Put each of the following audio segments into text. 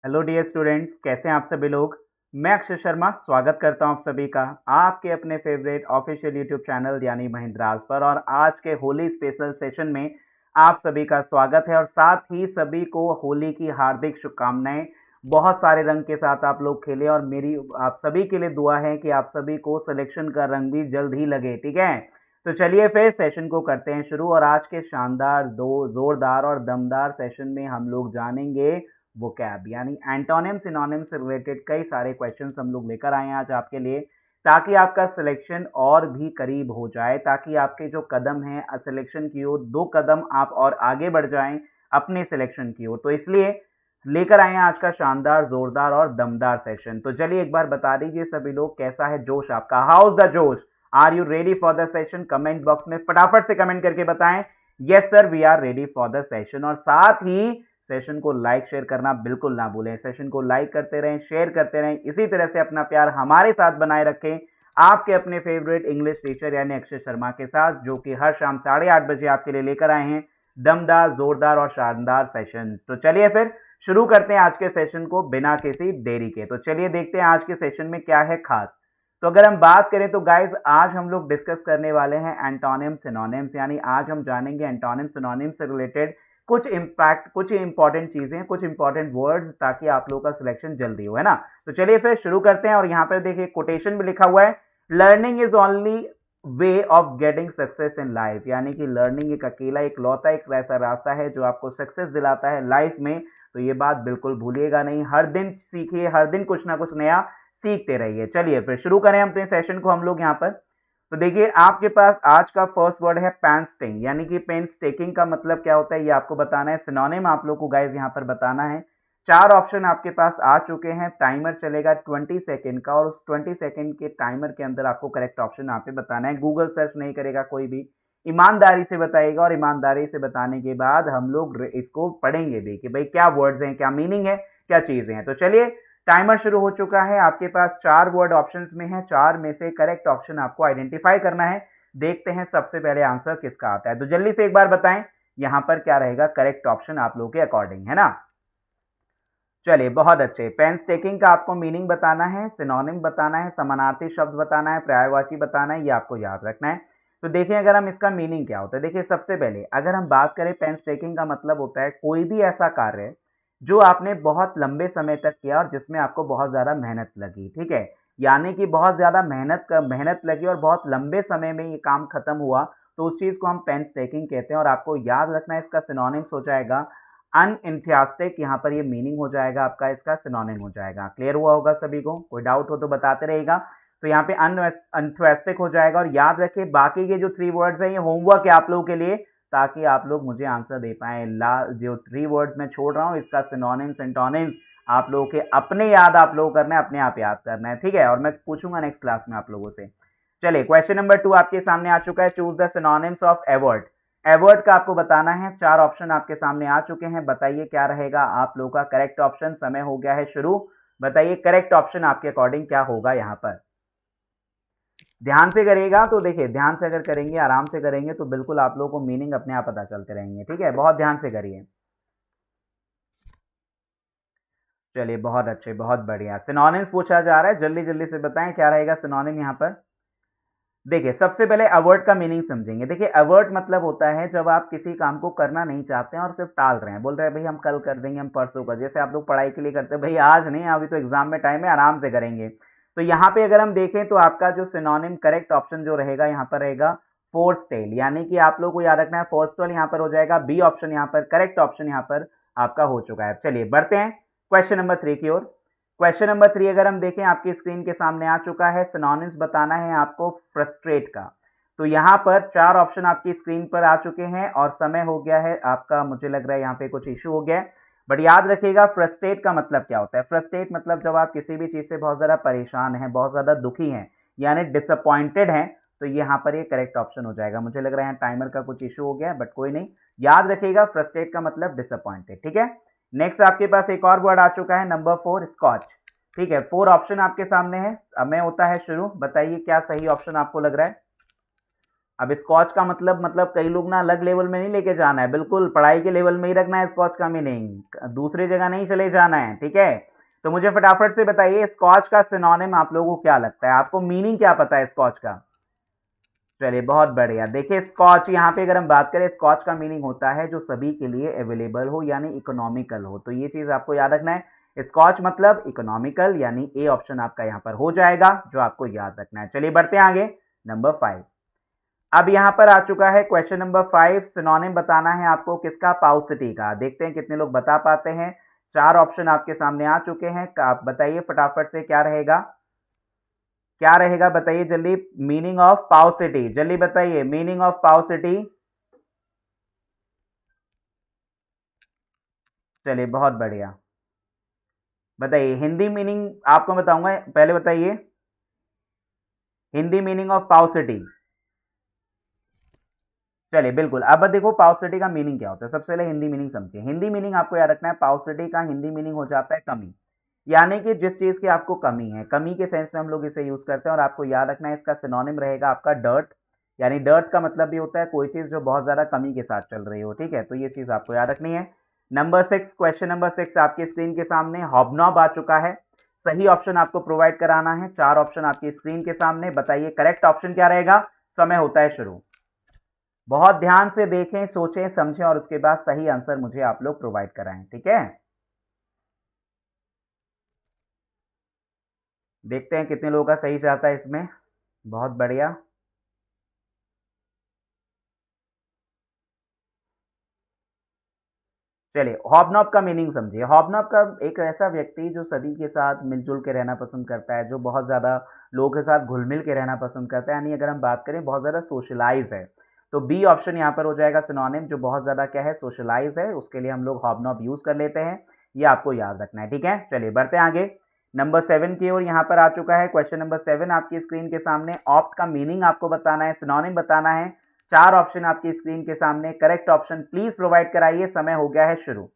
Hello dear students, कैसे हैं आप सभी लोग। मैं अक्षय शर्मा स्वागत करता हूं आप सभी का आपके अपने फेवरेट ऑफिशियल यूट्यूब चैनल यानी महिंद्राज पर। और आज के होली स्पेशल सेशन में आप सभी का स्वागत है और साथ ही सभी को होली की हार्दिक शुभकामनाएं। बहुत सारे रंग के साथ आप लोग खेले और मेरी आप सभी के लिए दुआ है कि आप सभी को सिलेक्शन का रंग भी जल्द ही लगे। ठीक है, तो चलिए फिर सेशन को करते हैं शुरू। और आज के शानदार दो जोरदार और दमदार सेशन में हम लोग जानेंगे वोकैब यानी एंटोनिम सिनोनिम से रिलेटेड कई सारे क्वेश्चंस हम लोग लेकर आए हैं आज आपके लिए, ताकि आपका सिलेक्शन और भी करीब हो जाए, ताकि आपके जो कदम हैं सिलेक्शन की ओर 2 कदम आप और आगे बढ़ जाएं अपने सिलेक्शन की ओर। तो इसलिए लेकर आए हैं आज का शानदार जोरदार और दमदार सेशन। तो चलिए एक बार बता दीजिए सभी लोग, कैसा है जोश आपका, हाउस द जोश, are you ready for the session. Comment box में फटाफट से कमेंट करके बताएं yes sir we are ready for the session. और साथ ही सेशन को लाइक शेयर करना बिल्कुल ना भूलें। सेशन को लाइक करते रहें, शेयर करते रहें, इसी तरह से अपना प्यार हमारे साथ बनाए रखें आपके अपने फेवरेट इंग्लिश टीचर यानी अक्षय शर्मा के साथ, जो कि हर शाम 8:30 बजे आपके लिए लेकर आए हैं दमदार जोरदार और शानदार सेशंस। तो चलिए फिर शुरू करते हैं आज के सेशन को बिना किसी देरी के। तो चलिए देखते हैं आज के सेशन में क्या है खास। तो अगर हम बात करें तो गाइज आज हम लोग डिस्कस करने वाले हैं एंटोनिम सिनोनिम्स, यानी आज हम जानेंगे एंटोनिम सिनोनिम से रिलेटेड कुछ इंपॉर्टेंट चीजें, कुछ इंपॉर्टेंट वर्ड्स, ताकि आप लोगों का सिलेक्शन जल्दी हो, है ना। तो चलिए फिर शुरू करते हैं। और यहाँ पर देखिए कोटेशन भी लिखा हुआ है, learning is only way of getting success in life, यानी कि लर्निंग एक अकेला एक लौता एक ऐसा रास्ता है जो आपको सक्सेस दिलाता है लाइफ में। तो ये बात बिल्कुल भूलिएगा नहीं, हर दिन सीखिए, हर दिन कुछ ना कुछ नया सीखते रहिए। चलिए फिर शुरू करें अपने सेशन को हम लोग यहाँ पर। तो देखिए आपके पास आज का फर्स्ट वर्ड है पेंस्टिंग, यानी कि पेंस्टेकिंग का मतलब क्या होता है ये आपको बताना है। सिनोनिम आप लोग को गाइज यहाँ पर बताना है। 4 ऑप्शन आपके पास आ चुके हैं, टाइमर चलेगा 20 सेकेंड का और उस 20 सेकेंड के टाइमर के अंदर आपको करेक्ट ऑप्शन यहाँ पे बताना है। गूगल सर्च नहीं करेगा कोई भी, ईमानदारी से बताएगा और ईमानदारी से बताने के बाद हम लोग इसको पढ़ेंगे भी कि भाई क्या वर्ड्स हैं, क्या मीनिंग है, क्या चीजें हैं। तो चलिए टाइमर शुरू हो चुका है। आपके पास 4 वर्ड ऑप्शंस में है, 4 में से करेक्ट ऑप्शन आपको आइडेंटिफाई करना है। देखते हैं सबसे पहले आंसर किसका आता है, तो जल्दी से एक बार बताएं यहां पर क्या रहेगा करेक्ट ऑप्शन आप लोगों के अकॉर्डिंग, है ना। चलिए बहुत अच्छे, पेंस्टेकिंग का आपको मीनिंग बताना है, सिनोनिम बताना है, समानार्थी शब्द बताना है, पर्यायवाची बताना है, ये आपको याद रखना है। तो देखिए अगर हम इसका मीनिंग क्या होता है, देखिए सबसे पहले अगर हम बात करें पेंस्टेकिंग का मतलब होता है कोई भी ऐसा कार्य जो आपने बहुत लंबे समय तक किया और जिसमें आपको बहुत ज्यादा मेहनत लगी। ठीक है, यानी कि बहुत ज्यादा मेहनत लगी और बहुत लंबे समय में ये काम खत्म हुआ, तो उस चीज को हम पेंस्टेकिंग कहते हैं। और आपको याद रखना है इसका सिनोनिम्स हो जाएगा अनइंथ्यास्टिक, यहाँ पर ये मीनिंग हो जाएगा आपका, इसका सिनोनिम हो जाएगा। क्लियर हुआ होगा सभी को, कोई डाउट हो तो बताते रहेगा। तो यहाँ पे अनथ्वेस्टिक हो जाएगा। और याद रखिए बाकी के जो 3 वर्ड्स हैं ये होमवर्क है आप लोगों के लिए, ताकि आप लोग मुझे आंसर दे पाए। जो 3 वर्ड्स मैं छोड़ रहा हूँ इसका सिनोनिम्स एंटोनिम्स आप लोगों के अपने याद आप लोगों करना है, अपने आप याद करना है। ठीक है, और मैं पूछूंगा नेक्स्ट क्लास में आप लोगों से। चलिए क्वेश्चन नंबर 2 आपके सामने आ चुका है, choose the synonyms of avert. Avert का आपको बताना है। 4 ऑप्शन आपके सामने आ चुके हैं, बताइए क्या रहेगा आप लोगों का करेक्ट ऑप्शन। समय हो गया है शुरू, बताइए करेक्ट ऑप्शन आपके अकॉर्डिंग क्या होगा यहाँ पर। ध्यान से करिएगा, तो देखिए ध्यान से अगर करेंगे, आराम से करेंगे, तो बिल्कुल आप लोगों को मीनिंग अपने आप पता चलते रहेंगे। ठीक है, बहुत ध्यान से करिए। चलिए बहुत अच्छे, बहुत बढ़िया। सिनोनिम्स पूछा जा रहा है, जल्दी जल्दी से बताएं क्या रहेगा सिनोनिम यहाँ पर। देखिए सबसे पहले अवर्ट का मीनिंग समझेंगे। देखिए अवर्ट मतलब होता है जब आप किसी काम को करना नहीं चाहते हैं और सिर्फ टाल रहे हैं, बोल रहे हैं भाई हम कल कर देंगे, हम परसों कर, जैसे आप लोग पढ़ाई के लिए करते हैं, भाई आज नहीं, अभी तो एग्जाम में टाइम है, आराम से करेंगे। तो यहाँ पे अगर हम देखें तो आपका जो सिनोनिम करेक्ट ऑप्शन जो रहेगा यहाँ पर रहेगा फोर्सटेल, यानी कि आप लोग को याद रखना है फोर्सटेल यहाँ पर हो जाएगा बी ऑप्शन, यहाँ पर करेक्ट ऑप्शन यहाँ पर आपका हो चुका है। चलिए बढ़ते हैं क्वेश्चन नंबर 3 की ओर। क्वेश्चन नंबर 3 अगर हम देखें आपकी स्क्रीन के सामने आ चुका है, सिनोनिम्स बताना है आपको फ्रस्ट्रेट का। तो यहाँ पर 4 ऑप्शन आपकी स्क्रीन पर आ चुके हैं और समय हो गया है आपका, मुझे लग रहा है यहाँ पे कुछ इशू हो गया है। बट याद रखिएगा फ्रस्ट्रेट का मतलब क्या होता है। फ्रस्ट्रेट मतलब जब आप किसी भी चीज से बहुत ज्यादा परेशान हैं, बहुत ज्यादा दुखी हैं, यानी डिसअपॉइंटेड हैं, तो यहाँ पर ये करेक्ट ऑप्शन हो जाएगा। मुझे लग रहा है टाइमर का कुछ इशू हो गया है, बट कोई नहीं, याद रखिएगा फ्रस्ट्रेट का मतलब डिसअपॉइंटेड। ठीक है, नेक्स्ट आपके पास एक और वर्ड आ चुका है नंबर 4 स्कॉच। ठीक है, 4 ऑप्शन आपके सामने है, समय होता है शुरू, बताइए क्या सही ऑप्शन आपको लग रहा है। अब स्कॉच का मतलब कई लोग ना अलग लेवल में नहीं लेके जाना है, बिल्कुल पढ़ाई के लेवल में ही रखना है स्कॉच का मीनिंग, दूसरी जगह नहीं चले जाना है, ठीक है। तो मुझे फटाफट से बताइए स्कॉच का सिनोनिम आप लोगों को क्या लगता है, आपको मीनिंग क्या पता है स्कॉच का। चलिए बहुत बढ़िया। देखिए स्कॉच यहाँ पे अगर हम बात करें, स्कॉच का मीनिंग होता है जो सभी के लिए अवेलेबल हो यानी इकोनॉमिकल हो, तो ये चीज आपको याद रखना है, स्कॉच मतलब इकोनॉमिकल, यानी ए ऑप्शन आपका यहाँ पर हो जाएगा जो आपको याद रखना है। चलिए बढ़ते हैं आगे, नंबर 5। अब यहाँ पर आ चुका है क्वेश्चन नंबर 5, सिनोनिम बताना है आपको किसका, पाउसिटी का। देखते हैं कितने लोग बता पाते हैं। 4 ऑप्शन आपके सामने आ चुके हैं, आप बताइए फटाफट से क्या रहेगा, क्या रहेगा बताइए जल्दी। मीनिंग ऑफ पाउसिटी, जल्दी बताइए मीनिंग ऑफ पाउसिटी। चलिए बहुत बढ़िया, बताइए हिंदी मीनिंग आपको बताऊंगा, पहले बताइए हिंदी मीनिंग ऑफ पाउसिटी। चलिए बिल्कुल, अब देखो पाउसिटी का मीनिंग क्या होता है, सबसे पहले हिंदी मीनिंग समझिए। हिंदी मीनिंग आपको याद रखना है, पाउसिटी का हिंदी मीनिंग हो जाता है कमी, यानी कि जिस चीज की आपको कमी है, कमी के सेंस में हम लोग इसे यूज करते हैं। और आपको याद रखना है इसका सिनोनिम रहेगा आपका डर्ट, यानी डर्ट का मतलब भी होता है कोई चीज जो बहुत ज्यादा कमी के साथ चल रही हो, ठीक है। तो ये चीज आपको याद रखनी है। नंबर 6, क्वेश्चन नंबर 6 आपकी स्क्रीन के सामने, हॉबनॉब आ चुका है। सही ऑप्शन आपको प्रोवाइड कराना है, 4 ऑप्शन आपकी स्क्रीन के सामने, बताइए करेक्ट ऑप्शन क्या रहेगा। समय होता है शुरू। बहुत ध्यान से देखें, सोचें, समझें और उसके बाद सही आंसर मुझे आप लोग प्रोवाइड कराएं, ठीक है। देखते हैं कितने लोगों का सही जाता है इसमें, बहुत बढ़िया। चलिए हॉबनॉब का मीनिंग समझिए। हॉबनॉब का एक ऐसा व्यक्ति जो सभी के साथ मिलजुल के रहना पसंद करता है, जो बहुत ज़्यादा लोगों के साथ घुल मिल के रहना पसंद करता है, यानी अगर हम बात करें बहुत ज़्यादा सोशलाइज है, तो बी ऑप्शन यहाँ पर हो जाएगा सिनोनिम, जो बहुत ज़्यादा क्या है, सोशलाइज है, उसके लिए हम लोग हॉबनॉब यूज़ कर लेते हैं। ये आपको याद रखना है, ठीक है। चलिए बढ़ते हैं आगे, नंबर 7 की ओर यहाँ पर आ चुका है। क्वेश्चन नंबर 7 आपकी स्क्रीन के सामने, ऑप्ट का मीनिंग आपको बताना है, सिनोनिम बताना है। 4 ऑप्शन आपकी स्क्रीन के सामने, करेक्ट ऑप्शन प्लीज प्रोवाइड कराइए, समय हो गया है शुरू।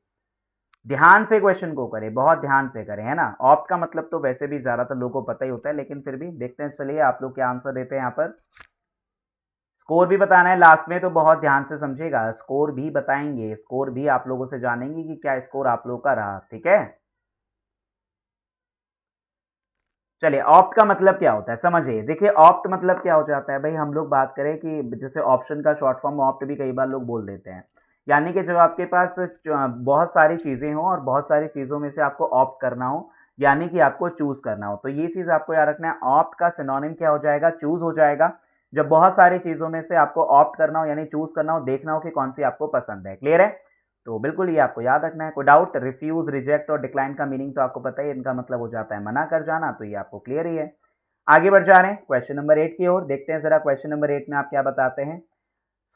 ध्यान से क्वेश्चन को करें, बहुत ध्यान से करें, है ना। ऑप्ट का मतलब तो वैसे भी ज्यादातर लोगों को पता ही होता है, लेकिन फिर भी देखते हैं, चलिए आप लोग क्या आंसर देते हैं यहाँ पर। स्कोर भी बताना है लास्ट में, तो बहुत ध्यान से समझिएगा, स्कोर भी बताएंगे, स्कोर भी आप लोगों से जानेंगे कि क्या स्कोर आप लोगों का रहा, ठीक है। चलिए ऑप्ट का मतलब क्या होता है समझिए। देखिए ऑप्ट मतलब क्या हो जाता है भाई, हम लोग बात करें कि जैसे ऑप्शन का शॉर्ट फॉर्म ऑप्ट भी कई बार लोग बोल देते हैं, यानी कि जब आपके पास बहुत सारी चीजें हो और बहुत सारी चीजों में से आपको ऑप्ट करना हो, यानी कि आपको चूज करना हो, तो ये चीज आपको याद रखना है। ऑप्ट का सिनोनिम क्या हो जाएगा, चूज हो जाएगा। जब बहुत सारी चीजों में से आपको ऑप्ट करना हो यानी चूज करना हो, देखना हो कि कौन सी आपको पसंद है, क्लियर है। तो बिल्कुल ये आपको याद रखना है। कोई डाउट, रिफ्यूज, रिजेक्ट और डिक्लाइन का मीनिंग तो आपको पता ही है, इनका मतलब हो जाता है मना कर जाना, तो ये आपको क्लियर ही है। आगे बढ़ जा रहे हैं क्वेश्चन नंबर 8 की ओर, देखते हैं जरा क्वेश्चन नंबर 8 में आप क्या बताते हैं।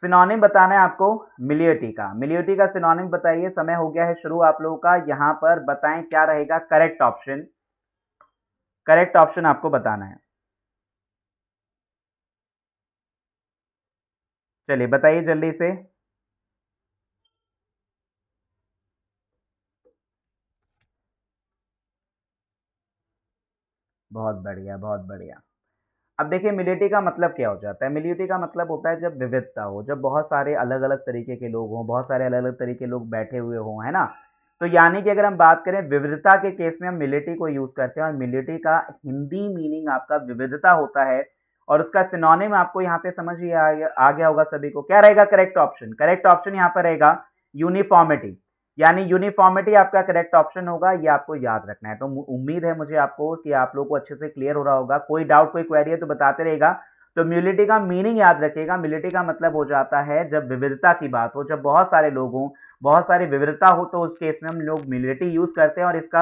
सिनोनिम बताना है आपको मिलियोटी का, मिलियोटी का सिनोनिम बताइए, समय हो गया है शुरू आप लोगों का। यहां पर बताएं क्या रहेगा करेक्ट ऑप्शन, करेक्ट ऑप्शन आपको बताना है। चलिए बताइए जल्दी से। बहुत बढ़िया, बहुत बढ़िया। अब देखिए मिलिटी का मतलब क्या हो जाता है, मिलिटी का मतलब होता है जब विविधता हो, जब बहुत सारे अलग अलग तरीके के लोग हों, बहुत सारे अलग अलग तरीके के लोग बैठे हुए हों, है ना। तो यानी कि अगर हम बात करें विविधता के केस में हम मिलिटी को यूज करते हैं, और मिलिटी का हिंदी मीनिंग आपका विविधता होता है, और उसका सिनोनिम आपको यहाँ पे समझिए आ गया होगा सभी को, क्या रहेगा करेक्ट ऑप्शन। करेक्ट ऑप्शन यहाँ पर रहेगा यूनिफॉर्मिटी, यानी यूनिफॉर्मिटी आपका करेक्ट ऑप्शन होगा, ये आपको याद रखना है। तो उम्मीद है मुझे आपको कि आप लोग को अच्छे से क्लियर हो रहा होगा। कोई डाउट, कोई क्वेरी है तो बताते रहेगा। तो म्यूलिटी का मीनिंग याद रखिएगा, म्यूलिटी का मतलब हो जाता है जब विविधता की बात हो, जब बहुत सारे लोग हों, बहुत सारी विविधता हो, तो उस केस में हम लोग म्यूलिटी यूज करते हैं, और इसका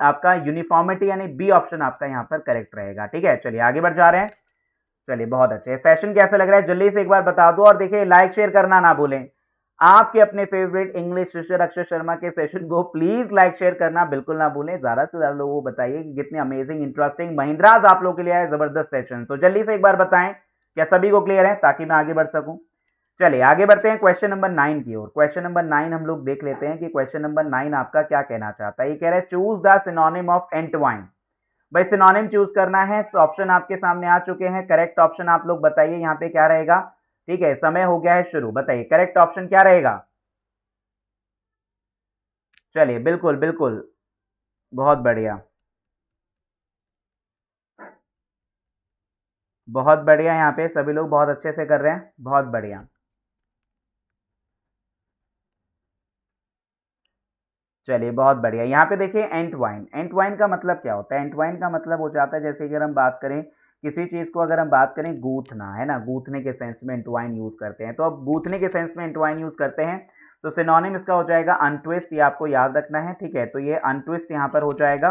आपका यूनिफॉर्मिटी यानी बी ऑप्शन आपका यहाँ पर करेक्ट रहेगा, ठीक है। चलिए आगे बढ़ जा रहे हैं। चलिए बहुत अच्छे, सेशन कैसा लग रहा है जल्दी से एक बार बता दो, और देखिए लाइक शेयर करना ना भूलें। आपके अपने favourite English teacher Akshay Sharma के सेशन को प्लीज लाइक शेयर करना बिल्कुल ना भूलें। ज्यादा से ज्यादा लोगों को बताइए कि कितने अमेजिंग इंटरेस्टिंग महिंद्राज आप लोगों के लिए आए जबरदस्त सेशन। तो जल्दी से एक बार बताएं क्या सभी को क्लियर है, ताकि मैं आगे बढ़ सकूं। चलिए आगे बढ़ते हैं क्वेश्चन नंबर 9 की ओर। क्वेश्चन नंबर 9 हम लोग देख लेते हैं कि क्वेश्चन नंबर 9 आपका क्या कहना चाहता है। ये कह रहा है चूज द सिनोनिम ऑफ एंटवाइन। भाई सिनोनिम चूज करना है, ऑप्शन आपके सामने आ चुके हैं, करेक्ट ऑप्शन आप लोग बताइए यहाँ पे क्या रहेगा। ठीक है, समय हो गया है शुरू, बताइए करेक्ट ऑप्शन क्या रहेगा। चलिए बिल्कुल बिल्कुल, बहुत बढ़िया, बहुत बढ़िया, यहाँ पे सभी लोग बहुत अच्छे से कर रहे हैं, बहुत बढ़िया। चलिए बहुत बढ़िया, यहाँ पे देखिए एंटवाइन, एंटवाइन का मतलब क्या होता है। एंटवाइन का मतलब हो जाता है, जैसे अगर हम बात करें किसी चीज को, अगर हम बात करें गूंथना है ना, गूंथने के सेंस में एंटवाइन यूज करते हैं, तो अब गूंथने के सेंस में एंटवाइन यूज करते हैं, तो सिनोनिम इसका हो जाएगा अनट्विस्ट, ये आपको याद रखना है। ठीक है, तो ये अनट्विस्ट यहाँ पर हो जाएगा,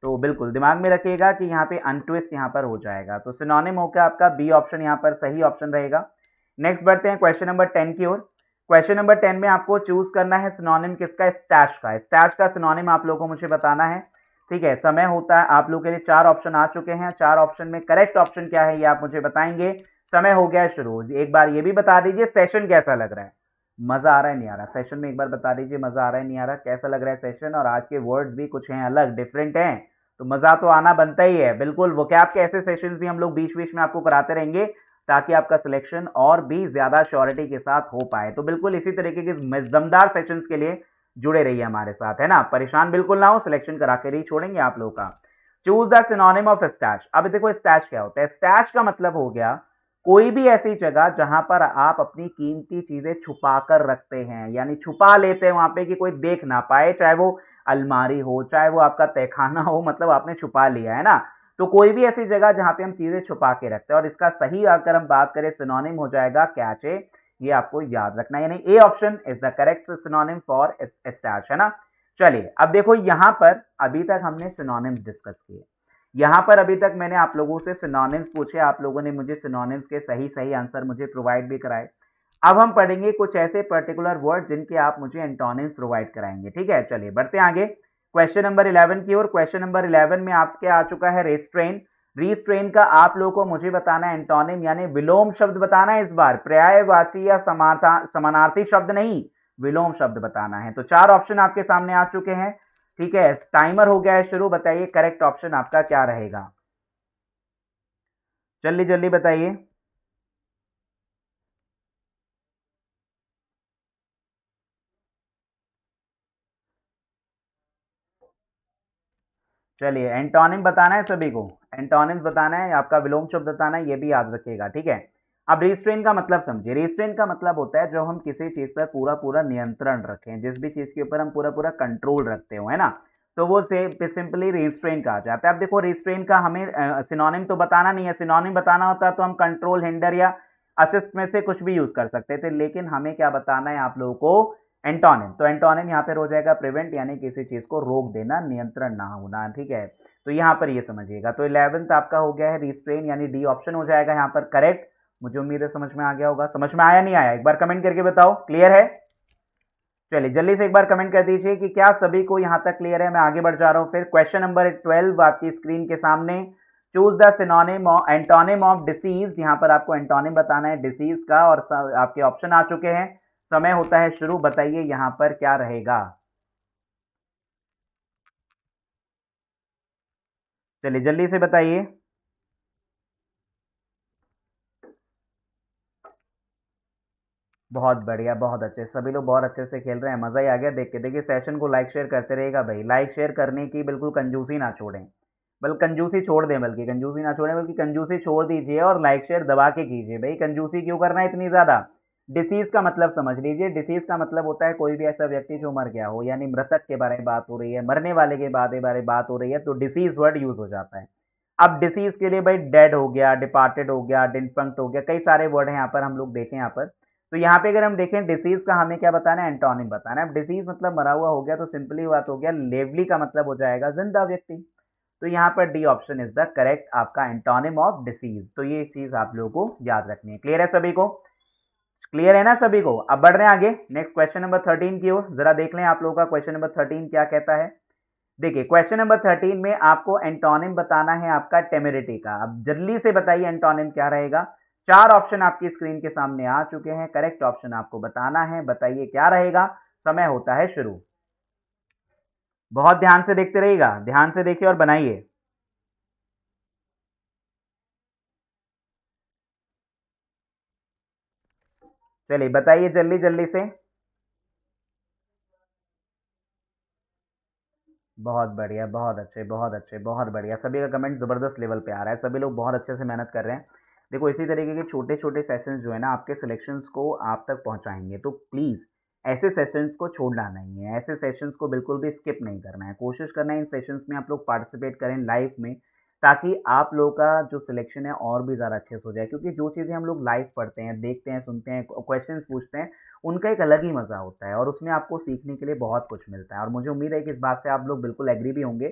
तो बिल्कुल दिमाग में रखिएगा कि यहाँ पे अनट्विस्ट यहाँ पर हो जाएगा, तो सिनोनिम होकर आपका बी ऑप्शन यहाँ पर सही ऑप्शन रहेगा। नेक्स्ट बढ़ते हैं क्वेश्चन नंबर 10 की ओर। क्वेश्चन नंबर 10 में आपको चूज करना है सिनोनिम किसका, स्टैश का। स्टैश का सिनोनिम आप लोगों को मुझे बताना है। ठीक है, समय होता है आप लोगों के लिए, 4 ऑप्शन आ चुके हैं, 4 ऑप्शन में करेक्ट ऑप्शन क्या है ये आप मुझे बताएंगे। समय हो गया है शुरू। एक बार ये भी बता दीजिए सेशन कैसा लग रहा है, मजा आ रहा है नहीं आ रहा, सेशन में एक बार बता दीजिए मजा आ रहा है नहीं आ रहा, कैसा लग रहा है सेशन। और आज के वर्ड्स भी कुछ हैं अलग, डिफरेंट हैं, तो मजा तो आना बनता ही है। बिल्कुल वोकैब के ऐसे सेशंस भी हम लोग बीच बीच में आपको कराते रहेंगे, ताकि आपका सिलेक्शन और भी ज्यादा श्योरिटी के साथ हो पाए। तो बिल्कुल इसी तरीके के दमदार सेशंस के लिए जुड़े रहिए हमारे साथ, है ना, परेशान बिल्कुल ना हो, सिलेक्शन करा के ही छोड़ेंगे आप लोगों का। Choose the synonym of stash. अब देखो स्टैश क्या होता है, स्टैश का मतलब हो गया कोई भी ऐसी जगह जहां पर आप अपनी कीमती चीजें छुपा कर रखते हैं, यानी छुपा लेते हैं वहां पे कि कोई देख ना पाए, चाहे वो अलमारी हो, चाहे वो आपका तहखाना हो, मतलब आपने छुपा लिया है ना। तो कोई भी ऐसी जगह जहां पे हम चीजें छुपा के रखते हैं, और इसका सही अगर हम बात करें सिनोनिम हो जाएगा कैचे, ये आपको याद रखना है, यानी A option is the correct synonym for stash, है ना। चलिए अब देखो यहां पर अभी तक हमने सिनोनिम्स डिस्कस किए, यहां पर अभी तक मैंने आप लोगों से सिनोनिम्स पूछे, आप लोगों ने मुझे सिनोनिम्स के सही सही आंसर मुझे प्रोवाइड भी कराए। अब हम पढ़ेंगे कुछ ऐसे पर्टिकुलर वर्ड जिनके आप मुझे एंटोनिम्स प्रोवाइड कराएंगे। ठीक है, चलिए बढ़ते हैं आगे क्वेश्चन नंबर 11 की ओर। क्वेश्चन नंबर 11 में आपके आ चुका है रेस्ट्रेन। रिस्ट्रेन का आप लोगों को मुझे बताना है एंटोनिम, यानी विलोम शब्द बताना है, इस बार पर्यायवाची या समानार्थी शब्द नहीं, विलोम शब्द बताना है। तो 4 ऑप्शन आपके सामने आ चुके हैं। ठीक है, टाइमर हो गया है शुरू, बताइए करेक्ट ऑप्शन आपका क्या रहेगा, जल्दी जल्दी बताइए। चलिए एंटोनिम बताना है सभी को, एंटोनिम्स बताना है, आपका विलोम शब्द बताना है, ये भी याद रखिएगा। ठीक है, अब रिस्ट्रेन का मतलब समझिए। रिस्ट्रेन का मतलब होता है जब हम किसी चीज पर पूरा पूरा नियंत्रण रखें, जिस भी चीज के ऊपर हम पूरा पूरा कंट्रोल रखते हो, है ना, तो वो से सिंपली रिस्ट्रेन कहा जाता है। अब देखो रिस्ट्रेन का हमें सिनोनिम तो बताना नहीं है, सिनोनिम बताना होता तो हम कंट्रोल, हिंडर या असिस्ट में से कुछ भी यूज कर सकते थे, लेकिन हमें क्या बताना है आप लोगों को, एंटोनिम। तो एंटोनिम यहाँ पर हो जाएगा प्रिवेंट, यानी किसी चीज को रोक देना, नियंत्रण ना होना। ठीक है, तो यहाँ पर ये समझिएगा। तो 11th आपका हो गया है रिस्ट्रेन, यानी डी ऑप्शन हो जाएगा यहाँ पर करेक्ट। मुझे उम्मीद है समझ में आ गया होगा, समझ में आया नहीं आया एक बार कमेंट करके बताओ, क्लियर है। चलिए जल्दी से एक बार कमेंट कर दीजिए कि क्या सभी को यहाँ तक क्लियर है। मैं आगे बढ़ जा रहा हूँ, फिर क्वेश्चन नंबर 12 आपकी स्क्रीन के सामने। Choose the synonym antonym of disease, यहाँ पर आपको एंटोनिम बताना है डिसीज का, और आपके ऑप्शन आ चुके हैं, समय होता है शुरू, बताइए यहाँ पर क्या रहेगा। चलिए जल्दी से बताइए। बहुत बढ़िया, बहुत अच्छे, सभी लोग बहुत अच्छे से खेल रहे हैं, मजा ही आ गया देख के। देखिए सेशन को लाइक शेयर करते रहेगा भाई, लाइक शेयर करने की बिल्कुल कंजूसी ना छोड़ें, बल्कि कंजूसी छोड़ दें, बल्कि कंजूसी ना छोड़ें बल्कि कंजूसी छोड़ दीजिए, और लाइक शेयर दबा के कीजिए भाई, कंजूसी क्यों करना है इतनी ज्यादा। डिसीज का मतलब समझ लीजिए, डिसीज का मतलब होता है कोई भी ऐसा व्यक्ति जो मर गया हो, यानी मृतक के बारे में बात हो रही है, मरने वाले के बारे में बात हो रही है, तो डिसीज वर्ड यूज हो जाता है। अब डिसीज के लिए भाई डेड हो गया, डिपार्टेड हो गया, डिफंक्ट हो गया, कई सारे वर्ड हैं यहाँ पर, हम लोग देखें यहाँ पर। तो यहाँ पे अगर हम देखें डिसीज का हमें क्या बताना है, एंटोनिम बताना है। अब डिसीज मतलब मरा हुआ हो गया, तो सिंपली बात हो गया, लेवली का मतलब हो जाएगा जिंदा व्यक्ति। तो यहाँ पर D option is the correct आपका एंटोनिम ऑफ डिसीज। तो ये चीज आप लोगों को याद रखनी है, क्लियर है सभी को, क्लियर है ना सभी को। अब बढ़ रहे हैं आगे नेक्स्ट क्वेश्चन नंबर 13 की ओर, जरा देख लें आप लोगों का क्वेश्चन नंबर 13 क्या कहता है। देखिए क्वेश्चन नंबर 13 में आपको एंटोनिम बताना है आपका टेमेरिटी का। अब जल्दी से बताइए एंटोनिम क्या रहेगा। 4 ऑप्शन आपकी स्क्रीन के सामने आ चुके हैं, करेक्ट ऑप्शन आपको बताना है, बताइए क्या रहेगा, समय होता है शुरू। बहुत ध्यान से देखते रहिएगा, ध्यान से देखिए और बनाइए। चलिए बताइए जल्दी जल्दी से। बहुत बढ़िया, बहुत अच्छे, बहुत अच्छे, बहुत बढ़िया। सभी का कमेंट ज़बरदस्त लेवल पे आ रहा है, सभी लोग बहुत अच्छे से मेहनत कर रहे हैं। देखो इसी तरीके के छोटे-छोटे सेशंस जो है ना आपके सिलेक्शंस को आप तक पहुँचाएँगे, तो प्लीज़ ऐसे सेशंस को छोड़ना नहीं है, ऐसे सेशंस को बिल्कुल भी स्किप नहीं करना है। कोशिश करना है इन सेशंस में आप लोग पार्टिसिपेट करें लाइव में, ताकि आप लोगों का जो सिलेक्शन है और भी ज़्यादा अच्छे से हो जाए। क्योंकि जो चीज़ें हम लोग लाइव पढ़ते हैं, देखते हैं, सुनते हैं, क्वेश्चंस पूछते हैं, उनका एक अलग ही मज़ा होता है और उसमें आपको सीखने के लिए बहुत कुछ मिलता है और मुझे उम्मीद है कि इस बात से आप लोग बिल्कुल एग्री भी होंगे।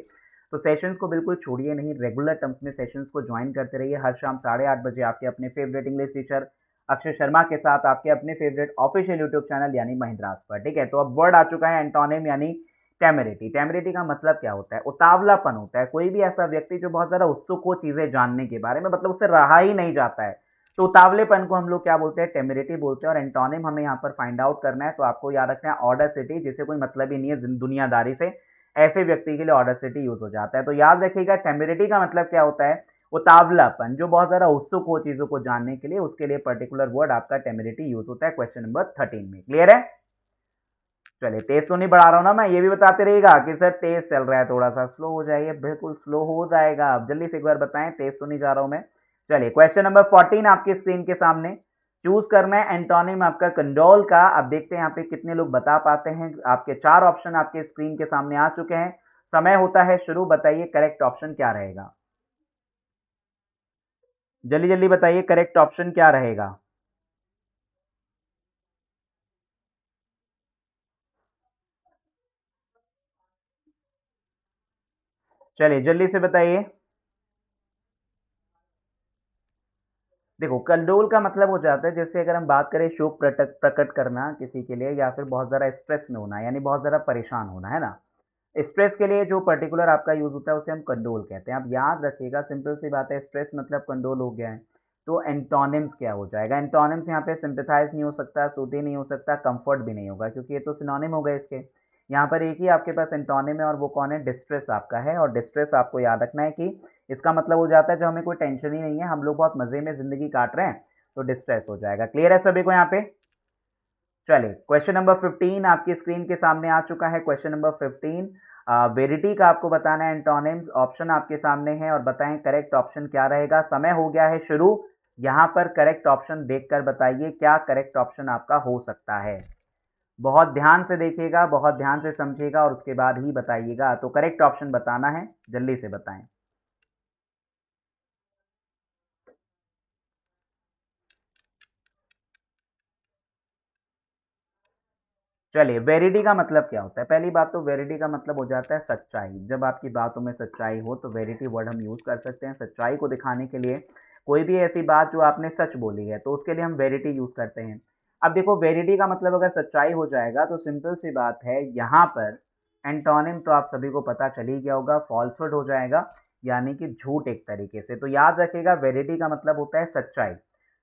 तो सेशंस को बिल्कुल छोड़िए नहीं, रेगुलर टर्म्स में सेशंस को ज्वाइन करते रहिए। हर शाम 8:30 बजे आपके अपने favourite English teacher Akshay Sharma के साथ आपके अपने फेवरेट ऑफिशियल यूट्यूब चैनल यानी महिंद्रास पर, ठीक है? तो अब वर्ड आ चुका है एंटोनिम यानी टेमेरिटी। टेमेरिटी का मतलब क्या होता है? उतावलापन होता है। कोई भी ऐसा व्यक्ति जो बहुत ज़्यादा उत्सुक हो चीज़ें जानने के बारे में, मतलब उससे रहा ही नहीं जाता है। तो उतावलेपन को हम लोग क्या बोलते हैं? टेमेरिटी बोलते हैं और एंटोनिम हमें यहाँ पर फाइंड आउट करना है। तो आपको याद रखना है ऑडेसिटी, जिसे कोई मतलब ही नहीं है दुनियादारी से, ऐसे व्यक्ति के लिए ऑडेसिटी यूज हो जाता है। तो याद रखिएगा टेमेरिटी का मतलब क्या होता है? उतावलापन, जो बहुत ज़्यादा उत्सुक हो चीज़ों को जानने के लिए, उसके लिए पर्टिकुलर वर्ड आपका टेमेरिटी यूज होता है क्वेश्चन नंबर 13 में। क्लियर है? चलिए तेज तो नहीं बढ़ा रहा हूँ ना मैं, ये भी बताते रहिएगा कि सर तेज चल रहा है, थोड़ा सा स्लो हो जाइए। बिल्कुल स्लो हो जाएगा, आप जल्दी से एक बार बताएं, तेज तो नहीं जा रहा हूँ मैं। चलिए क्वेश्चन नंबर 14 आपकी स्क्रीन के सामने। चूज करना है एंटोनिम आपका कंडोल का। अब देखते हैं यहाँ पे कितने लोग बता पाते हैं। आपके 4 ऑप्शन आपके स्क्रीन के सामने आ चुके हैं। समय होता है शुरू, बताइए करेक्ट ऑप्शन क्या रहेगा? जल्दी जल्दी बताइए करेक्ट ऑप्शन क्या रहेगा? चलिए जल्दी से बताइए। देखो कंडोल का मतलब हो जाता है, जैसे अगर हम बात करें शोक प्रकट प्रकट करना किसी के लिए, या फिर बहुत ज़्यादा स्ट्रेस में होना, यानी बहुत ज़्यादा परेशान होना, है ना? स्ट्रेस के लिए जो पर्टिकुलर आपका यूज़ होता है उसे हम कंडोल कहते हैं। अब याद रखिएगा, सिंपल सी बात है, स्ट्रेस मतलब कंडोल हो गया है। तो एंटोनिम्स क्या हो जाएगा? एंटोनिम्स यहाँ पे सिंपैथाइज़ नहीं हो सकता, सूदी नहीं हो सकता, कम्फर्ट भी नहीं होगा, क्योंकि ये तो सिनोनिम हो गए इसके। यहाँ पर एक ही आपके पास एंटोनिम है और वो कौन है? डिस्ट्रेस आपका है। और डिस्ट्रेस आपको याद रखना है कि इसका मतलब हो जाता है जब हमें कोई टेंशन ही नहीं है, हम लोग बहुत मज़े में ज़िंदगी काट रहे हैं, तो डिस्ट्रेस हो जाएगा। क्लियर है सभी को यहाँ पे? चलिए क्वेश्चन नंबर 15 आपकी स्क्रीन के सामने आ चुका है। क्वेश्चन नंबर 15 वेरिटी का आपको बताना है एंटोनिम्स। ऑप्शन आपके सामने है और बताएं करेक्ट ऑप्शन क्या रहेगा। समय हो गया है शुरू। यहाँ पर करेक्ट ऑप्शन देखकर बताइए क्या करेक्ट ऑप्शन आपका हो सकता है। बहुत ध्यान से देखिएगा, बहुत ध्यान से समझिएगा और उसके बाद ही बताइएगा। तो करेक्ट ऑप्शन बताना है, जल्दी से बताएं। चलिए वेरिडी का मतलब क्या होता है? पहली बात तो वेरिडी का मतलब हो जाता है सच्चाई। जब आपकी बातों में सच्चाई हो तो वेरिटी वर्ड हम यूज़ कर सकते हैं। सच्चाई को दिखाने के लिए, कोई भी ऐसी बात जो आपने सच बोली है तो उसके लिए हम वेरिटी यूज़ करते हैं। अब देखो वेरिटी का मतलब अगर सच्चाई हो जाएगा तो सिंपल सी बात है, यहाँ पर एंटोनिम तो आप सभी को पता चल ही गया होगा, फॉल्सहुड हो जाएगा, यानी कि झूठ एक तरीके से। तो याद रखिएगा वेरिटी का मतलब होता है सच्चाई।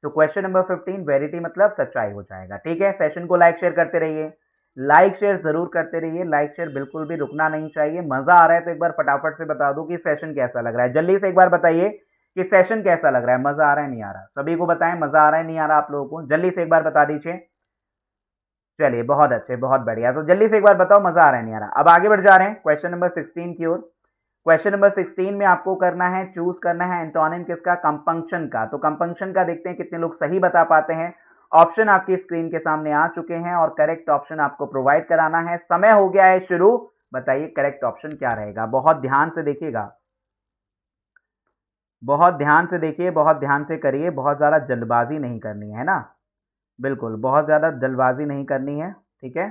तो क्वेश्चन नंबर 15 वेरिटी मतलब सच्चाई हो जाएगा। ठीक है, सेशन को लाइक शेयर करते रहिए, लाइक शेयर जरूर करते रहिए। लाइक शेयर बिल्कुल भी रुकना नहीं चाहिए। मजा आ रहा है तो एक बार फटाफट से बता दो कि सेशन कैसा लग रहा है। जल्दी से एक बार बताइए कि सेशन कैसा लग रहा है, मजा आ रहा है नहीं आ रहा? सभी को बताएं मजा आ रहा है नहीं आ रहा आप लोगों को, जल्दी से एक बार बता दीजिए। चलिए बहुत अच्छे, बहुत बढ़िया। तो जल्दी से एक बार बताओ मजा आ रहा है नहीं आ रहा? अब आगे बढ़ जा रहे हैं क्वेश्चन नंबर 16 की ओर। क्वेश्चन नंबर 16 में आपको करना है, चूज करना है एंटोनिम किसका? कंपंक्शन का। तो कंपंक्शन का देखते हैं कितने लोग सही बता पाते हैं। ऑप्शन आपकी स्क्रीन के सामने आ चुके हैं और करेक्ट ऑप्शन आपको प्रोवाइड कराना है। समय हो गया है शुरू, बताइए करेक्ट ऑप्शन क्या रहेगा? बहुत ध्यान से देखिएगा, बहुत ध्यान से देखिए, बहुत ध्यान से करिए, बहुत ज़्यादा जल्दबाजी नहीं करनी है ना? बिल्कुल, बहुत ज़्यादा जल्दबाजी नहीं करनी है। ठीक है,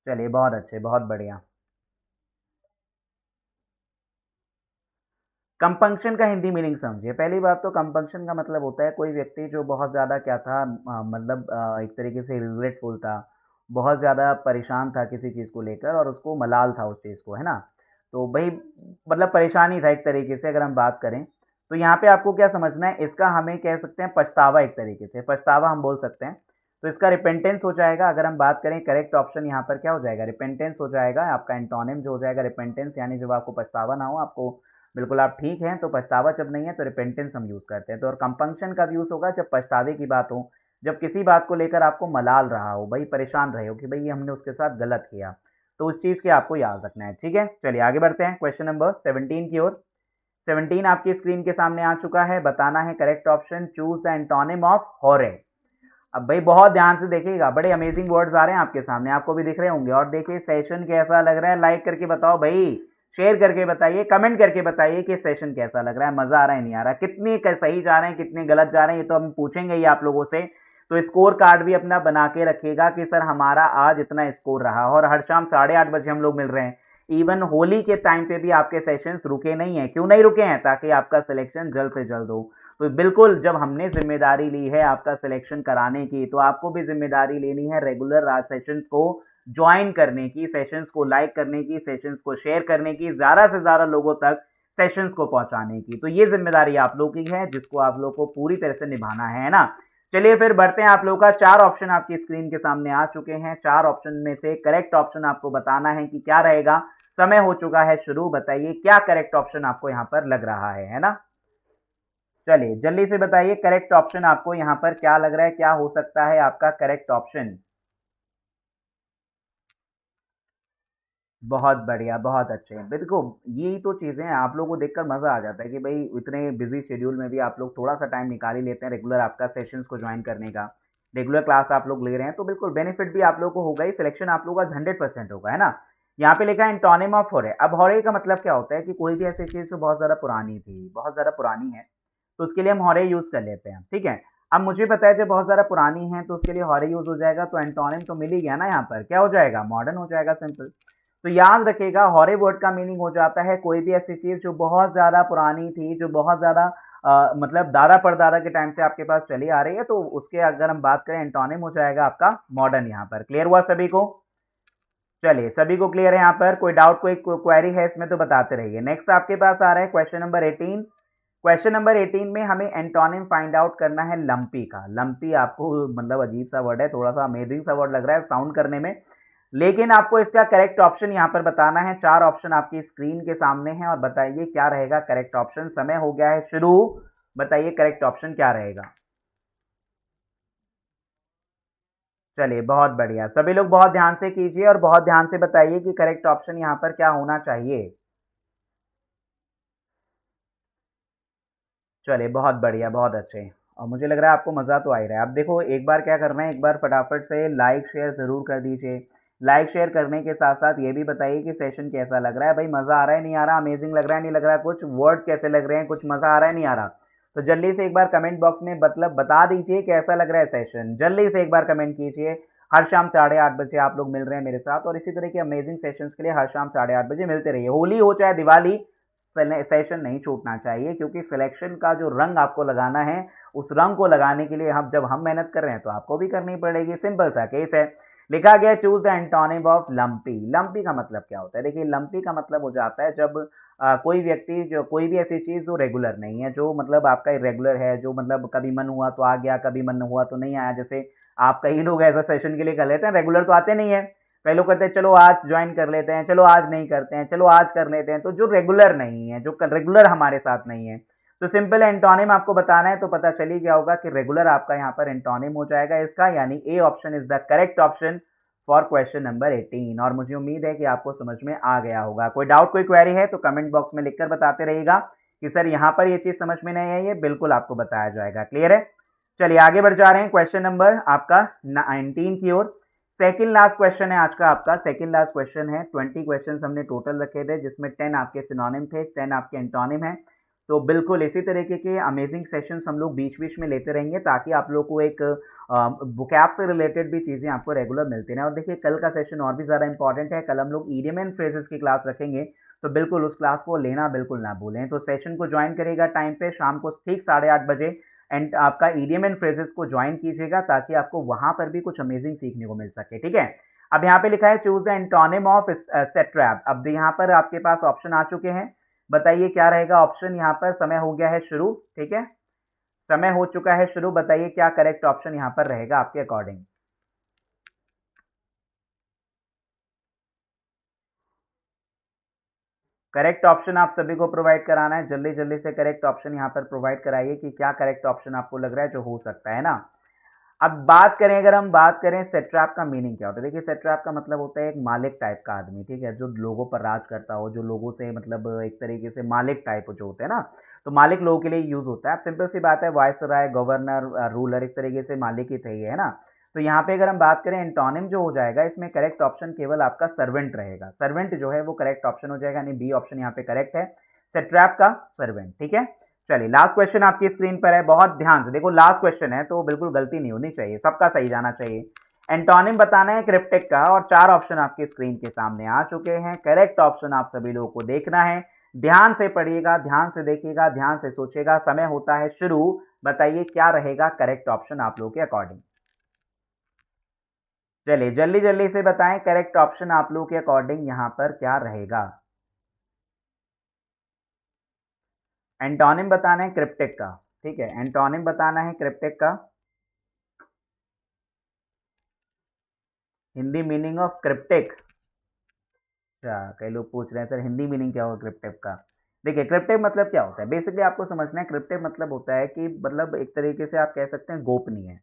चलिए बहुत अच्छे, बहुत बढ़िया। कंपंक्शन का हिंदी मीनिंग समझिए। पहली बात तो कंपंक्शन का मतलब होता है कोई व्यक्ति जो बहुत ज़्यादा क्या था, मतलब एक तरीके से रिग्रेटफुल था, बहुत ज़्यादा परेशान था किसी चीज़ को लेकर और उसको मलाल था उस चीज़ को, है ना? तो वही मतलब परेशानी था एक तरीके से अगर हम बात करें। तो यहाँ पे आपको क्या समझना है, इसका हमें कह सकते हैं पछतावा, एक तरीके से पछतावा हम बोल सकते हैं। तो इसका रिपेंटेंस हो जाएगा। अगर हम बात करें करेक्ट ऑप्शन यहाँ पर क्या हो जाएगा? रिपेंटेंस हो जाएगा। आपका एंटोनिम जो हो जाएगा रिपेंटेंस, यानी जब आपको पछतावा ना हो, आपको बिल्कुल आप ठीक हैं, तो पछतावा जब नहीं है तो रिपेंटेंस हम यूज़ करते हैं। तो और कंपंक्शन कब यूज़ होगा? जब पछतावे की बात हो, जब किसी बात को लेकर आपको मलाल रहा हो, भई परेशान रहे हो कि भई ये हमने उसके साथ गलत किया। तो उस चीज़ की आपको याद रखना है, ठीक है? चलिए आगे बढ़ते हैं क्वेश्चन नंबर 17 की ओर। 17 आपकी स्क्रीन के सामने आ चुका है, बताना है correct option, choose the antonym of hooray. अब भाई बहुत ध्यान से देखिएगा, बड़े अमेजिंग वर्ड्स आ रहे हैं आपके सामने, आपको भी दिख रहे होंगे। और देखिए सेशन कैसा लग रहा है, लाइक करके बताओ भाई, शेयर करके बताइए, कमेंट करके बताइए कि सेशन कैसा लग रहा है, मजा आ रहा है नहीं आ रहा, कितने सही जा रहे हैं, कितने गलत जा रहे हैं, ये तो हम पूछेंगे ही आप लोगों से। तो स्कोर कार्ड भी अपना बना के रखिएगा कि सर हमारा आज इतना स्कोर रहा। और हर शाम 8:30 बजे हम लोग मिल रहे हैं। इवन होली के टाइम पे भी आपके सेशंस रुके नहीं है, क्यों नहीं रुके हैं? ताकि आपका सिलेक्शन जल्द से जल्द हो। तो बिल्कुल जब हमने जिम्मेदारी ली है आपका सिलेक्शन कराने की, तो आपको भी जिम्मेदारी लेनी है रेगुलर सेशंस को ज्वाइन करने की, सेशंस को लाइक करने की, सेशंस को शेयर करने की, ज़्यादा से ज़्यादा लोगों तक सेशंस को पहुंचाने की। तो ये जिम्मेदारी आप लोग की है, जिसको आप लोग को पूरी तरह से निभाना है ना। चलिए फिर बढ़ते हैं, आप लोग का 4 ऑप्शन आपकी स्क्रीन के सामने आ चुके हैं। 4 ऑप्शन में से करेक्ट ऑप्शन आपको बताना है कि क्या रहेगा। समय हो चुका है शुरू, बताइए क्या करेक्ट ऑप्शन आपको यहाँ पर लग रहा है ना। चलिए जल्दी से बताइए करेक्ट ऑप्शन आपको यहाँ पर क्या लग रहा है, क्या हो सकता है आपका करेक्ट ऑप्शन। बहुत बढ़िया, बहुत अच्छे। देखो यही तो चीज़ें हैं, आप लोगों को देखकर मज़ा आ जाता है कि भाई इतने बिजी शेड्यूल में भी आप लोग थोड़ा सा टाइम निकाल ही लेते हैं रेगुलर आपका सेशंस को ज्वाइन करने का। रेगुलर क्लास आप लोग ले रहे हैं, तो बिल्कुल बेनिफिट भी आप लोगों को होगा ही, सिलेक्शन आप लोगों का 100% होगा, है ना। यहाँ पे लिखा है एंटोनिम ऑफ हॉरर। अब हॉरर का मतलब क्या होता है कि कोई भी ऐसी चीज़ जो बहुत ज़्यादा पुरानी थी, बहुत ज़्यादा पुरानी है, तो उसके लिए हम हॉरर यूज़ कर लेते हैं, ठीक है। अब मुझे पता है जब बहुत ज़्यादा पुरानी है तो उसके लिए हॉरर यूज़ हो जाएगा, तो एंटोनिम तो मिल ही गया ना यहाँ पर, क्या हो जाएगा? मॉडर्न हो जाएगा, सिंपल। तो याद रखिएगा हॉरर वर्ड का मीनिंग हो जाता है कोई भी ऐसी चीज़ जो बहुत ज़्यादा पुरानी थी, जो बहुत ज़्यादा मतलब दादा परदादा के टाइम से आपके पास चली आ रही है, तो उसके अगर हम बात करें एंटोनिम हो जाएगा आपका मॉडर्न। यहाँ पर क्लियर हुआ सभी को? चलिए सभी को क्लियर है यहाँ पर? कोई डाउट, कोई क्वेरी है इसमें तो बताते रहिए। नेक्स्ट आपके पास आ रहा है क्वेश्चन नंबर 18। क्वेश्चन नंबर 18 में हमें एंटोनिम फाइंड आउट करना है लंपी का। लंपी आपको मतलब अजीब सा वर्ड है, थोड़ा सा अमेजिंग सा वर्ड लग रहा है साउंड करने में, लेकिन आपको इसका करेक्ट ऑप्शन यहाँ पर बताना है। 4 ऑप्शन आपकी स्क्रीन के सामने हैं और बताइए क्या रहेगा करेक्ट ऑप्शन। समय हो गया है शुरू, बताइए करेक्ट ऑप्शन क्या रहेगा। चलिए बहुत बढ़िया, सभी लोग बहुत ध्यान से कीजिए और बहुत ध्यान से बताइए कि करेक्ट ऑप्शन यहाँ पर क्या होना चाहिए। चलिए बहुत बढ़िया, बहुत अच्छे। और मुझे लग रहा है आपको मज़ा तो आ ही रहा है। अब देखो एक बार क्या करना है, एक बार फटाफट से लाइक शेयर ज़रूर कर दीजिए। लाइक शेयर करने के साथ साथ ये भी बताइए कि सेशन कैसा लग रहा है, भाई मज़ा आ रहा है नहीं आ रहा, अमेजिंग लग रहा है नहीं लग रहा, कुछ वर्ड्स कैसे लग रहे हैं, कुछ मज़ा आ रहा है नहीं आ रहा। तो जल्दी से एक बार कमेंट बॉक्स में मतलब बता दीजिए कैसा लग रहा है सेशन, जल्दी से एक बार कमेंट कीजिए। हर शाम 8:30 बजे आप लोग मिल रहे हैं मेरे साथ, और इसी तरह के अमेजिंग सेशंस के लिए हर शाम 8:30 बजे मिलते रहिए। होली हो चाहे दिवाली, सेशन नहीं छूटना चाहिए, क्योंकि सिलेक्शन का जो रंग आपको लगाना है, उस रंग को लगाने के लिए हम जब हम मेहनत कर रहे हैं तो आपको भी करनी पड़ेगी। सिंपल सा केस है। लिखा गया choose the antonym of lumpy. Lumpy का मतलब क्या होता है? देखिए लंपी का मतलब हो जाता है जब कोई व्यक्ति, जो कोई भी ऐसी चीज जो रेगुलर नहीं है, जो मतलब आपका इरेगुलर है, जो मतलब कभी मन हुआ तो आ गया, कभी मन हुआ तो नहीं आया। जैसे आप कई लोग ऐसा सेशन के लिए कर लेते हैं, रेगुलर तो आते नहीं है। कई लोग कहते हैं चलो आज ज्वाइन कर लेते हैं, चलो आज नहीं करते हैं, चलो आज कर लेते हैं। तो जो रेगुलर नहीं है, जो रेगुलर हमारे साथ नहीं है, तो सिंपल एंटोनिम आपको बताना है, तो पता चल ही गया होगा कि रेगुलर आपका यहाँ पर एंटोनिम हो जाएगा इसका, यानी A option is the correct option for question number 18। और मुझे उम्मीद है कि आपको समझ में आ गया होगा। कोई डाउट, कोई क्वेरी है तो कमेंट बॉक्स में लिखकर बताते रहिएगा कि सर यहाँ पर ये चीज समझ में नहीं आई है, बिल्कुल आपको बताया जाएगा। क्लियर है? चलिए आगे बढ़ जा रहे हैं क्वेश्चन नंबर आपका 19 की ओर। सेकंड लास्ट क्वेश्चन है आज का आपका, सेकंड लास्ट क्वेश्चन है। 20 क्वेश्चंस हमने टोटल रखे थे, जिसमें 10 आपके सिनोनिम थे, 10 आपके एंटोनिम है। तो बिल्कुल इसी तरीके के अमेजिंग सेशंस हम लोग बीच बीच में लेते रहेंगे, ताकि आप लोग को एक वोकैब से रिलेटेड भी चीज़ें आपको रेगुलर मिलती रहें। और देखिए कल का सेशन और भी ज़्यादा इंपॉर्टेंट है, कल हम लोग ईडियम एंड फ्रेजेस की क्लास रखेंगे, तो बिल्कुल उस क्लास को लेना बिल्कुल ना भूलें। तो सेशन को ज्वाइन करिएगा टाइम पे, शाम को ठीक 8:30 बजे, एंड आपका ईडियम एंड फ्रेजेस को ज्वाइन कीजिएगा, ताकि आपको वहां पर भी कुछ अमेजिंग सीखने को मिल सके, ठीक है। अब यहाँ पे लिखा है चूज द एंटोनिम ऑफ सेट्रैप। अब यहाँ पर आपके पास ऑप्शन आ चुके हैं, बताइए क्या रहेगा ऑप्शन। यहाँ पर समय हो गया है शुरू, ठीक है, समय हो चुका है शुरू, बताइए क्या करेक्ट ऑप्शन यहाँ पर रहेगा आपके अकॉर्डिंग। करेक्ट ऑप्शन आप सभी को प्रोवाइड कराना है, जल्दी जल्दी से करेक्ट ऑप्शन यहाँ पर प्रोवाइड कराइए कि क्या करेक्ट ऑप्शन आपको लग रहा है जो हो सकता है ना। अब बात करें, अगर हम बात करें सेट्रैप का मीनिंग क्या होता है, देखिए सेट्रैप का मतलब होता है एक मालिक टाइप का आदमी, ठीक है, जो लोगों पर राज करता हो, जो लोगों से मतलब एक तरीके से मालिक टाइप जो होते हैं ना, तो मालिक लोगों के लिए यूज होता है। अब सिंपल सी बात है, वायसराय, गवर्नर, रूलर, एक तरीके से मालिक ही थे ये, है ना। तो यहाँ पे अगर हम बात करें एंटोनिम जो हो जाएगा, इसमें करेक्ट ऑप्शन केवल आपका सर्वेंट रहेगा, सर्वेंट जो है वो करेक्ट ऑप्शन हो जाएगा, यानी बी ऑप्शन यहाँ पे करेक्ट है, सेट्रैप का सर्वेंट, ठीक है। चलिए लास्ट क्वेश्चन आपकी स्क्रीन पर है, बहुत ध्यान से देखो, लास्ट क्वेश्चन है तो बिल्कुल गलती नहीं होनी चाहिए, सबका सही जाना चाहिए। एंटोनिम बताना है क्रिप्टिक का, और 4 ऑप्शन आपकी स्क्रीन के सामने आ चुके हैं। करेक्ट ऑप्शन आप सभी लोगों को देखना है, ध्यान से पढ़िएगा, ध्यान से देखिएगा, ध्यान से सोचिएगा। समय होता है शुरू, बताइए क्या रहेगा करेक्ट ऑप्शन आप लोगों के अकॉर्डिंग। चलिए जल्दी जल्दी से बताएं, करेक्ट ऑप्शन आप लोगों के अकॉर्डिंग यहां पर क्या रहेगा। एंटोनिम बताना है क्रिप्टिक का, ठीक है, एंटोनिम बताना है क्रिप्टिक का। हिंदी मीनिंग ऑफ क्रिप्टिक, अच्छा कई लोग पूछ रहे हैं सर हिंदी मीनिंग क्या होगा क्रिप्टिक का। देखिए क्रिप्टिक मतलब क्या होता है, बेसिकली आपको समझना है, क्रिप्टिक मतलब होता है कि मतलब एक तरीके से आप कह सकते हैं गोपनीय,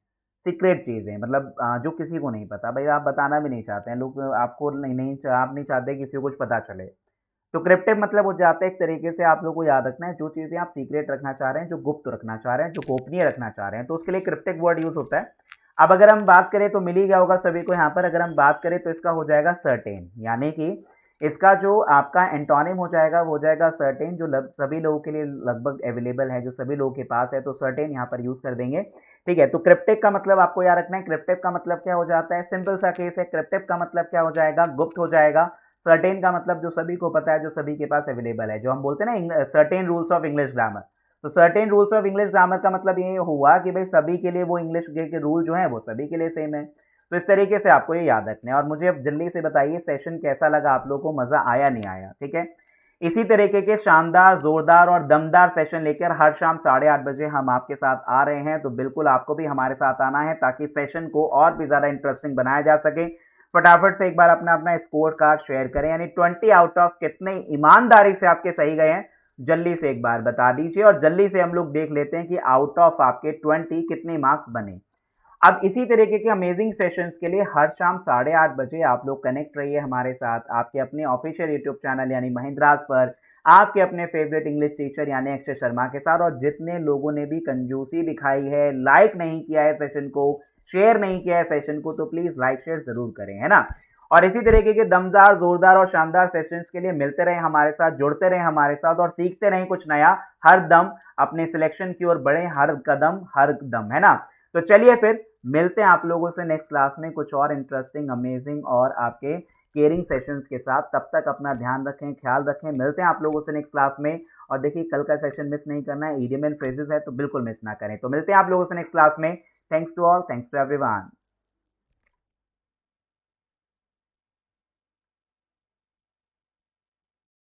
सीक्रेट चीज़ है, मतलब जो किसी को नहीं पता, भाई आप बताना भी नहीं चाहते हैं, लोग आपको आप नहीं चाहते किसी को कुछ पता चले, तो क्रिप्टिक मतलब हो जाता है एक तरीके से, आप लोग को याद रखना है जो चीज़ें आप सीक्रेट रखना चाह रहे हैं, जो गुप्त रखना चाह रहे हैं, जो गोपनीय रखना चाह रहे हैं, तो उसके लिए क्रिप्टिक वर्ड यूज होता है। अब अगर हम बात करें तो मिल ही गया होगा सभी को यहाँ पर, अगर हम बात करें तो इसका हो जाएगा सर्टेन, यानी कि इसका जो आपका एंटोनिम हो जाएगा वो हो जाएगा सर्टेन, जो सभी लोगों के लिए लगभग अवेलेबल है, जो सभी लोगों के पास है, तो सर्टेन यहाँ पर यूज कर देंगे, ठीक है। तो क्रिप्टिक का मतलब आपको याद रखना है, क्रिप्टिक का मतलब क्या हो जाता है, सिंपल सा केस है, क्रिप्टिक का मतलब क्या हो जाएगा, गुप्त हो जाएगा। सर्टेन का मतलब जो सभी को पता है, जो सभी के पास अवेलेबल है, जो हम बोलते हैं ना certain rules of English grammar, तो certain rules of English grammar का मतलब ये हुआ कि भाई सभी के लिए वो इंग्लिश के रूल जो है वो सभी के लिए सेम है। तो इस तरीके से आपको ये याद रखना है, और मुझे अब जल्दी से बताइए सेशन कैसा लगा आप लोगों को, मजा आया नहीं आया, ठीक है। इसी तरीके के शानदार, जोरदार और दमदार सेशन लेकर हर शाम 8:30 बजे हम आपके साथ आ रहे हैं, तो बिल्कुल आपको भी हमारे साथ आना है ताकि सेशन को और भी ज्यादा इंटरेस्टिंग बनाया जा सके। फटाफट से एक बार अपना अपना स्कोर कार्ड शेयर करें, यानी 20 आउट ऑफ कितने ईमानदारी से आपके सही गए हैं, जल्दी से एक बार बता दीजिए, और जल्दी से हम लोग देख लेते हैं कि आउट ऑफ आपके 20 कितने मार्क्स बने। अब इसी तरीके के अमेजिंग सेशंस के लिए हर शाम 8:30 बजे आप लोग कनेक्ट रहिए हमारे साथ, आपके अपने ऑफिशियल यूट्यूब चैनल यानी महिंद्राज पर, आपके अपने फेवरेट इंग्लिश टीचर यानी अक्षय शर्मा के साथ। और जितने लोगों ने भी कंजूसी दिखाई है, लाइक नहीं किया है सेशन को, शेयर नहीं किया है सेशन को, तो प्लीज लाइक शेयर जरूर करें, है ना। और इसी तरीके के दमदार, जोरदार और शानदार सेशंस के लिए मिलते रहे हमारे साथ, जुड़ते रहे हमारे साथ, और सीखते रहें कुछ नया हर दम, अपने सिलेक्शन की ओर बढ़े हर कदम हर दम, है ना। तो चलिए फिर मिलते हैं आप लोगों से नेक्स्ट क्लास में कुछ और इंटरेस्टिंग, अमेजिंग और आपके केयरिंग सेशंस के साथ। तब तक अपना ध्यान रखें, ख्याल रखें, मिलते हैं आप लोगों से नेक्स्ट क्लास में। और देखिए कल का सेशन मिस नहीं करना है, इडियम एंड फ्रेजेस है तो बिल्कुल मिस ना करें। तो मिलते हैं आप लोगों से नेक्स्ट क्लास में। Thanks to all, thanks to everyone.